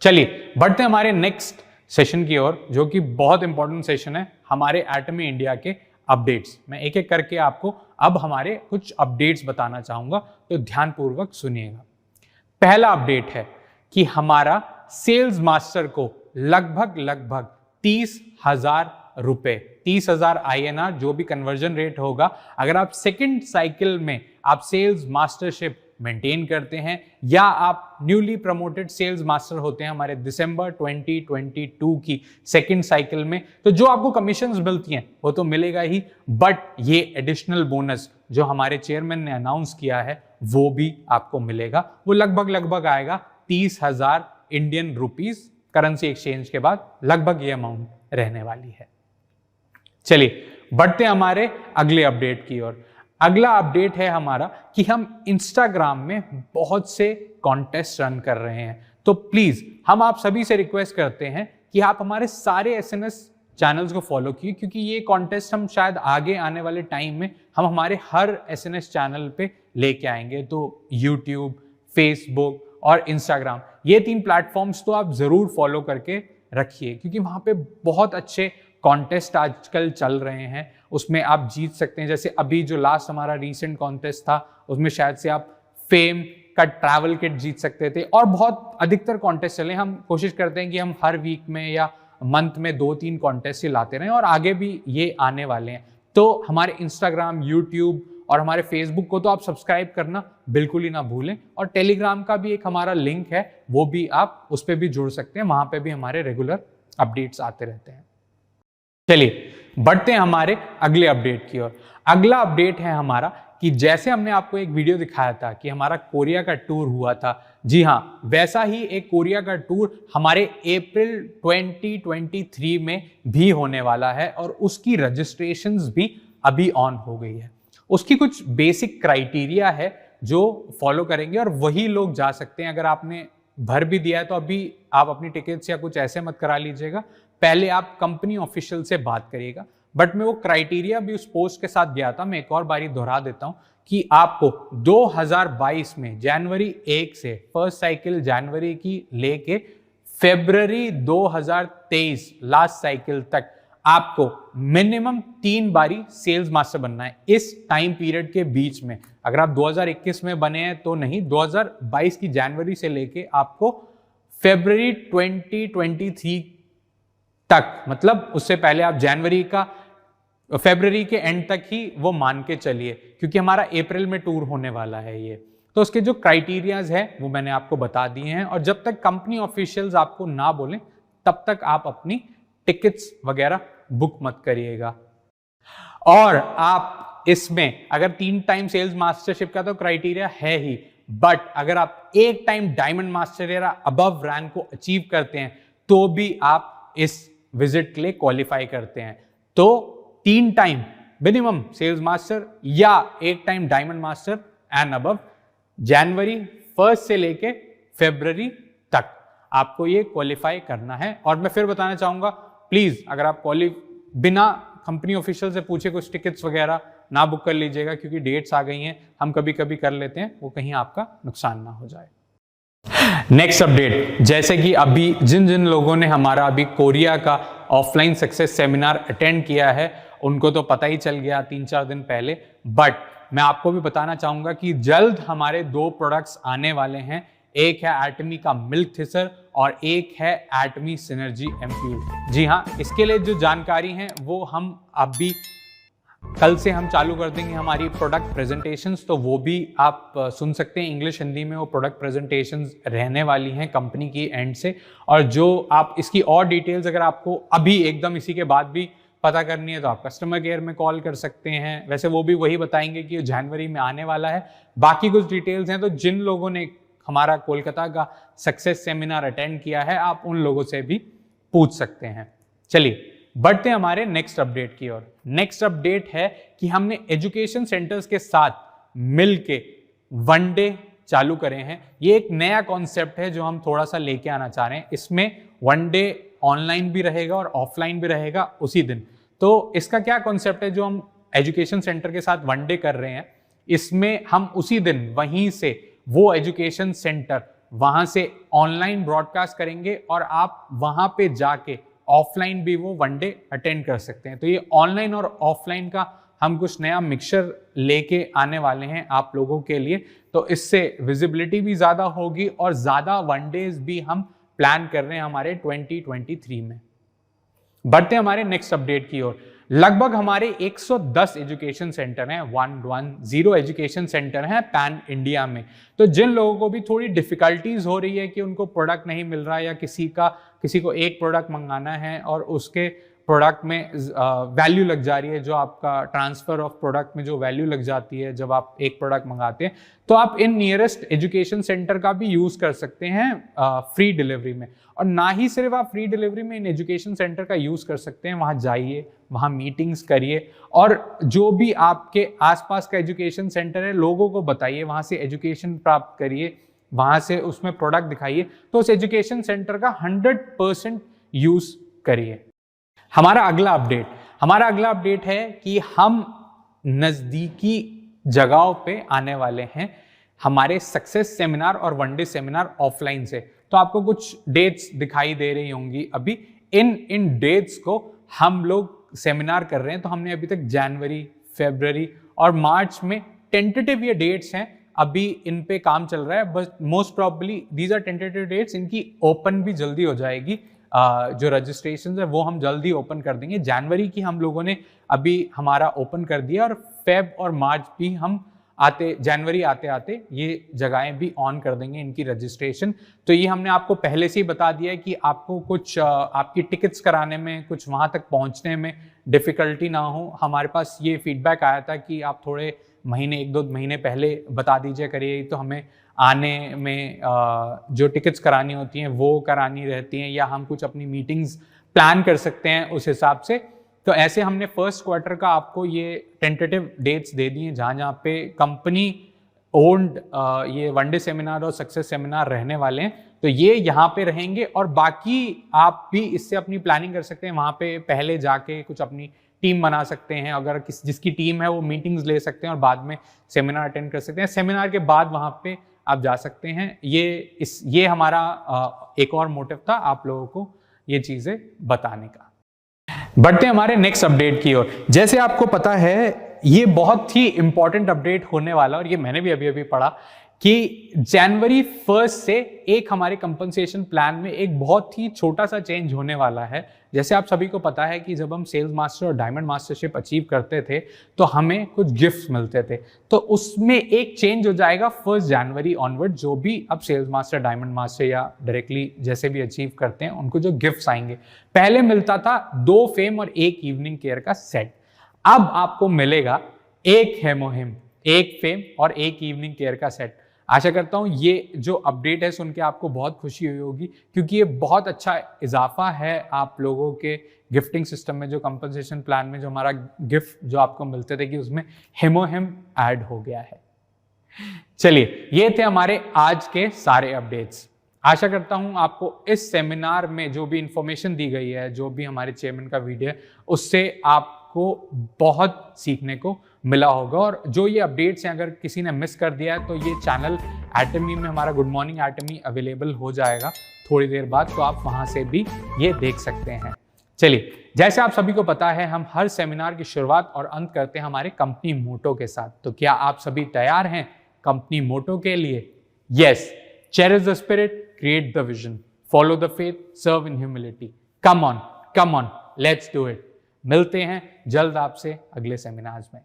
चलिए बढ़ते हैं हमारे नेक्स्ट सेशन की ओर, जो कि बहुत इंपॉर्टेंट सेशन है हमारे एटमी इंडिया के अपडेट्स। मैं एक एक करके आपको अब हमारे कुछ अपडेट्स बताना चाहूंगा, तो ध्यानपूर्वक सुनिएगा। पहला अपडेट है कि हमारा सेल्स मास्टर को लगभग 30,000 रुपए, 30,000 INR जो भी कन्वर्जन रेट होगा, अगर आप सेकंड साइकिल में आप सेल्स मास्टरशिप मेंटेन करते हैं या आप न्यूली प्रमोटेड सेल्स मास्टर होते हैं हमारे दिसंबर 2022 की सेकंड साइकिल में, तो जो आपको कमीशंस मिलती हैं वो तो मिलेगा ही, बट ये एडिशनल बोनस जो हमारे चेयरमैन ने अनाउंस किया है वो भी आपको मिलेगा। वो लगभग आएगा 30,000 इंडियन रुपीस, करेंसी एक्सचेंज के बाद लगभग ये अमाउंट रहने वाली है। चलिए बढ़ते हैं हमारे अगले अपडेट की ओर। अगला अपडेट है हमारा कि हम इंस्टाग्राम में बहुत से कॉन्टेस्ट रन कर रहे हैं, तो प्लीज हम आप सभी से रिक्वेस्ट करते हैं कि आप हमारे सारे SNS चैनल्स को फॉलो कीजिए, क्योंकि ये कॉन्टेस्ट हम शायद आगे आने वाले टाइम में हम हमारे हर SNS चैनल पे लेके आएंगे। तो YouTube, Facebook और Instagram, ये 3 प्लेटफॉर्म्स तो आप जरूर फॉलो करके रखिए, क्योंकि वहां पे बहुत अच्छे कॉन्टेस्ट आजकल चल रहे हैं। उसमें आप जीत सकते हैं, जैसे अभी जो लास्ट हमारा रीसेंट कॉन्टेस्ट था उसमें शायद से आप फेम का ट्रैवल किट जीत सकते थे, और बहुत अधिकतर कॉन्टेस्ट चले। हम कोशिश करते हैं कि हम हर वीक में या मंथ में 2-3 कॉन्टेस्ट ही लाते रहें, और आगे भी ये आने वाले हैं। तो हमारे इंस्टाग्राम, यूट्यूब और हमारे फेसबुक को तो आप सब्सक्राइब करना बिल्कुल ही ना भूलें, और टेलीग्राम का भी एक हमारा लिंक है, वो भी आप उस पर भी जुड़ सकते हैं, वहां पे भी हमारे रेगुलर अपडेट्स आते रहते हैं। चलिए बढ़ते हैं हमारे अगले अपडेट की ओर। अगला अपडेट है हमारा कि जैसे हमने आपको एक वीडियो दिखाया था कि हमारा कोरिया का टूर हुआ था, जी हाँ, वैसा ही एक कोरिया का टूर हमारे अप्रैल 2023 में भी होने वाला है, और उसकी रजिस्ट्रेशंस भी अभी ऑन हो गई है। उसकी कुछ बेसिक क्राइटेरिया है जो फॉलो करेंगे और वही लोग जा सकते हैं। अगर आपने भर भी दिया है तो अभी आप अपनी टिकट्स या कुछ ऐसे मत करा लीजिएगा, पहले आप कंपनी ऑफिशियल से बात करिएगा। बट मैं वो क्राइटेरिया भी उस पोस्ट के साथ गया था, मैं एक और बारी दोहरा देता हूं कि आपको 2022 में जनवरी 1 से फर्स्ट साइकिल जनवरी की लेके फरवरी 2023 लास्ट साइकिल तक आपको मिनिमम 3 बारी सेल्स मास्टर बनना है इस टाइम पीरियड के बीच में। अगर आप 2021 में बने हैं तो नहीं, 2022 की जनवरी से लेके आपको फरवरी 2023 तक, मतलब उससे पहले आप जनवरी का फरवरी के एंड तक ही वो मान के चलिए, क्योंकि हमारा अप्रैल में टूर होने वाला है ये। तो उसके जो क्राइटेरियाज है वो मैंने आपको बता दिए हैं, और जब तक कंपनी ऑफिशियल्स आपको ना बोलें तब तक आप अपनी टिकट्स वगैरह बुक मत करिएगा। और आप इसमें अगर 3 टाइम सेल्स मास्टरशिप का तो क्राइटेरिया है ही, बट अगर आप 1 टाइम डायमंड मास्टर या अबव रैंक को अचीव करते हैं तो भी आप इस विजिट के लिए क्वालिफाई करते हैं। तो 3 टाइम मिनिमम सेल्स मास्टर या 1 time diamond master and above, जनवरी 1 से लेके फरवरी तक आपको ये क्वालिफाई करना है। और मैं फिर बताना चाहूंगा, प्लीज अगर आप बिना कंपनी ऑफिशियल से पूछे कुछ टिकट्स वगैरह ना बुक कर लीजिएगा, क्योंकि डेट्स आ गई हैं, हम कभी कभी कर लेते हैं, वो कहीं आपका नुकसान ना हो जाए। नेक्स्ट अपडेट, जैसे कि अभी जिन लोगों ने हमारा अभी कोरिया का ऑफलाइन सक्सेस सेमिनार अटेंड किया है उनको तो पता ही चल गया 3-4 दिन पहले, बट मैं आपको भी बताना चाहूंगा कि जल्द हमारे 2 प्रोडक्ट्स आने वाले हैं। एक है एटमी का मिल्क थिसर और एक है एटमी सिनर्जी एम्प्यूल। जी हाँ, इसके लिए जो जानकारी है वो हम अभी कल से हम चालू कर देंगे हमारी प्रोडक्ट प्रेजेंटेशंस, तो वो भी आप सुन सकते हैं इंग्लिश हिंदी में। वो प्रोडक्ट प्रेजेंटेशंस रहने वाली हैं कंपनी की एंड से, और जो आप इसकी और डिटेल्स अगर आपको अभी एकदम इसी के बाद भी पता करनी है तो आप कस्टमर केयर में कॉल कर सकते हैं। वैसे वो भी वही बताएंगे कि जनवरी में आने वाला है। बाकी कुछ डिटेल्स हैं तो जिन लोगों ने हमारा कोलकाता का सक्सेस सेमिनार अटेंड किया है आप उन लोगों से भी पूछ सकते हैं। चलिए बढ़ते हैं हमारे नेक्स्ट अपडेट की ओर। नेक्स्ट अपडेट है कि हमने एजुकेशन सेंटर्स के साथ मिलके वनडे चालू करे हैं। ये एक नया कॉन्सेप्ट है जो हम थोड़ा सा लेके आना चाह रहे हैं। इसमें वनडे ऑनलाइन भी रहेगा और ऑफलाइन भी रहेगा उसी दिन। तो इसका क्या कॉन्सेप्ट है जो हम एजुकेशन सेंटर के साथ वनडे कर रहे हैं, इसमें हम उसी दिन वहीं से वो एजुकेशन सेंटर वहां से ऑनलाइन ब्रॉडकास्ट करेंगे और आप वहां पे जाके ऑफलाइन भी वो वनडे अटेंड कर सकते हैं। तो ये ऑनलाइन और ऑफलाइन का हम कुछ नया मिक्सचर लेके आने वाले हैं आप लोगों के लिए, तो इससे विजिबिलिटी भी ज़्यादा होगी और ज़्यादा वनडेज भी हम प्लान कर रहे हैं हमारे 2023 में। बढ़ते हैं हमारे नेक्स्ट अपडेट की ओर। लगभग हमारे 110 एजुकेशन सेंटर हैं, 110 एजुकेशन सेंटर हैं पैन इंडिया में। तो जिन लोगों को भी थोड़ी डिफिकल्टीज हो रही है कि उनको प्रोडक्ट नहीं मिल रहा है या किसी को एक प्रोडक्ट मंगाना है और उसके प्रोडक्ट में वैल्यू लग जा रही है, जो आपका ट्रांसफर ऑफ प्रोडक्ट में जो वैल्यू लग जाती है जब आप एक प्रोडक्ट मंगाते हैं, तो आप इन नियरेस्ट एजुकेशन सेंटर का भी यूज़ कर सकते हैं फ्री डिलीवरी में। और ना ही सिर्फ आप फ्री डिलीवरी में इन एजुकेशन सेंटर का यूज़ कर सकते हैं, वहाँ जाइए, वहाँ मीटिंग्स करिए और जो भी आपके आसपास का एजुकेशन सेंटर है लोगों को बताइए, वहाँ से एजुकेशन प्राप्त करिए, वहाँ से उसमें प्रोडक्ट दिखाइए, तो उस एजुकेशन सेंटर का 100% यूज़ करिए। हमारा अगला अपडेट है कि हम नज़दीकी जगहों पे आने वाले हैं हमारे सक्सेस सेमिनार और वनडे सेमिनार ऑफलाइन से। तो आपको कुछ डेट्स दिखाई दे रही होंगी अभी। इन डेट्स को हम लोग सेमिनार कर रहे हैं, तो हमने अभी तक जनवरी, फरवरी और मार्च में टेंटेटिव ये डेट्स हैं, अभी इन पे काम चल रहा है, but most probably these are tentative dates. इनकी ओपन भी जल्दी हो जाएगी, जो रजिस्ट्रेशन है वो हम जल्दी ओपन कर देंगे। जनवरी की हम लोगों ने अभी हमारा ओपन कर दिया और फेब और मार्च भी हम जनवरी आते आते ये जगहें भी ऑन कर देंगे इनकी रजिस्ट्रेशन। तो ये हमने आपको पहले से ही बता दिया है कि आपको कुछ आपकी टिकट्स कराने में, कुछ वहाँ तक पहुँचने में डिफ़िकल्टी ना हो। हमारे पास ये फीडबैक आया था कि आप थोड़े महीने, 1-2 महीने पहले बता दीजिए करिए, तो हमें आने में जो टिकट्स करानी होती हैं वो करानी रहती हैं, या हम कुछ अपनी मीटिंग्स प्लान कर सकते हैं उस हिसाब से। तो ऐसे हमने फर्स्ट क्वार्टर का आपको ये टेंटेटिव डेट्स दे दिए जहाँ पे कंपनी ओन्ड ये वनडे सेमिनार और सक्सेस सेमिनार रहने वाले हैं। तो ये यहाँ पे रहेंगे और बाकी आप भी इससे अपनी प्लानिंग कर सकते हैं। वहाँ पे पहले जाके कुछ अपनी टीम बना सकते हैं, अगर जिसकी टीम है वो मीटिंग्स ले सकते हैं और बाद में सेमिनार अटेंड कर सकते हैं। सेमिनार के बाद वहाँ पे आप जा सकते हैं। ये हमारा एक और मोटिव था आप लोगों को ये चीज़ें बताने का। बढ़ते हैं हमारे नेक्स्ट अपडेट की ओर। जैसे आपको पता है ये बहुत ही इंपॉर्टेंट अपडेट होने वाला, और ये मैंने भी अभी पढ़ा कि जनवरी 1 से एक हमारे कंपनसेशन प्लान में एक बहुत ही छोटा सा चेंज होने वाला है। जैसे आप सभी को पता है कि जब हम सेल्स मास्टर और डायमंड मास्टरशिप अचीव करते थे तो हमें कुछ गिफ्ट्स मिलते थे, तो उसमें एक चेंज हो जाएगा 1 जनवरी ऑनवर्ड। जो भी अब सेल्स मास्टर, डायमंड मास्टर या डायरेक्टली जैसे भी अचीव करते हैं उनको जो गिफ्ट्स आएंगे, पहले मिलता था 2 फेम और 1 इवनिंग केयर का सेट, अब आपको मिलेगा 1 हेमोहिम, 1 फेम और 1 इवनिंग केयर का सेट। आशा करता हूँ ये जो अपडेट है सुन के आपको बहुत खुशी हुई होगी, क्योंकि ये बहुत अच्छा इजाफा है आप लोगों के गिफ्टिंग सिस्टम में। जो कंपनसेशन प्लान में जो हमारा गिफ्ट जो आपको मिलते थे कि उसमें हेमोहिम ऐड हो गया है। चलिए, ये थे हमारे आज के सारे अपडेट्स। आशा करता हूँ आपको इस सेमिनार में जो भी इंफॉर्मेशन दी गई है, जो भी हमारे चेयरमैन का वीडियो है, उससे आपको बहुत सीखने को मिला होगा। और जो ये अपडेट्स हैं अगर किसी ने मिस कर दिया है तो ये चैनल एटमी में हमारा गुड मॉर्निंग एटमी अवेलेबल हो जाएगा थोड़ी देर बाद, तो आप वहाँ से भी ये देख सकते हैं। चलिए, जैसे आप सभी को पता है हम हर सेमिनार की शुरुआत और अंत करते हैं हमारे कंपनी मोटो के साथ। तो क्या आप सभी तैयार हैं कंपनी मोटो के लिए? Yes, cherish the spirit, create the vision, follow the faith, serve in humility. Come on, let's do it. मिलते हैं जल्द आपसे अगले सेमिनार्स में।